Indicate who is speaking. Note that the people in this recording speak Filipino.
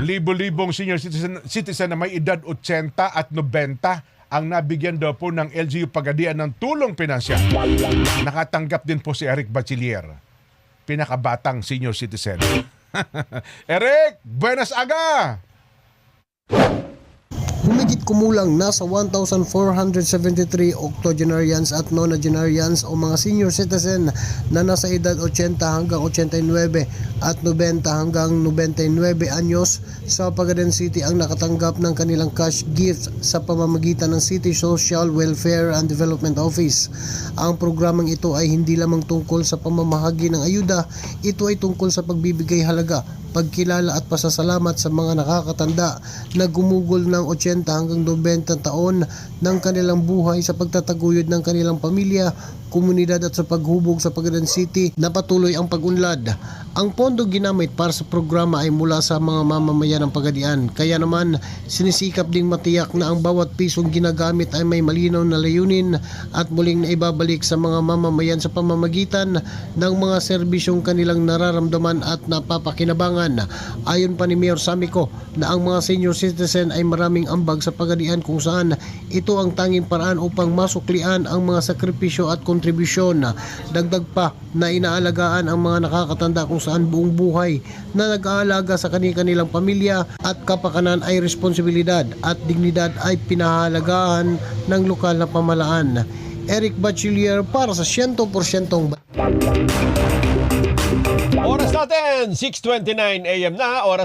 Speaker 1: Libo-libong senior citizen na may edad 80 at 90 ang nabigyan daw po ng LGU Pagadian ng tulong pinansyal. Nakatanggap din po si Eric Bachiller, pinakabatang senior citizen. Eric, buenas aga!
Speaker 2: Humigit kumulang nasa 1,473 octogenarians at nonagenarians o mga senior citizen na nasa edad 80 hanggang 89 at 90 hanggang 99 anyos sa Pagaden City ang nakatanggap ng kanilang cash gifts sa pamamagitan ng City Social Welfare and Development Office. Ang programang ito ay hindi lamang tungkol sa pamamahagi ng ayuda, ito ay tungkol sa pagbibigay halaga, pagkilala at pasasalamat sa mga nakakatanda na gumugol ng 80 hanggang 90 taon ng kanilang buhay sa pagtataguyod ng kanilang pamilya, komunidad at sa paghubog sa Pagaden City na patuloy ang pag-unlad. Ang pondo ginamit para sa programa ay mula sa mga mamamayan ng Pagadian. Kaya naman sinisikap ding matiyak na ang bawat pisong ginagamit ay may malinaw na layunin at muling na ibabalik sa mga mamamayan sa pamamagitan ng mga serbisyong kanilang nararamdaman at napapakinabangan. Ayon pa ni Mayor Samico na ang mga senior citizen ay maraming ambag sa Pagadian kung saan ito ang tanging paraan upang masuklian ang mga sakripisyo at kontribusyon. Dagdag pa na inaalagaan ang mga nakakatanda kung saan buong buhay na nag-aalaga sa kanilang pamilya at kapakanan ay responsibilidad at dignidad ay pinahalagahan ng lokal na pamahalaan. Eric Bachiller para sa 100%.
Speaker 3: Oras natin, 6:29 AM na, oras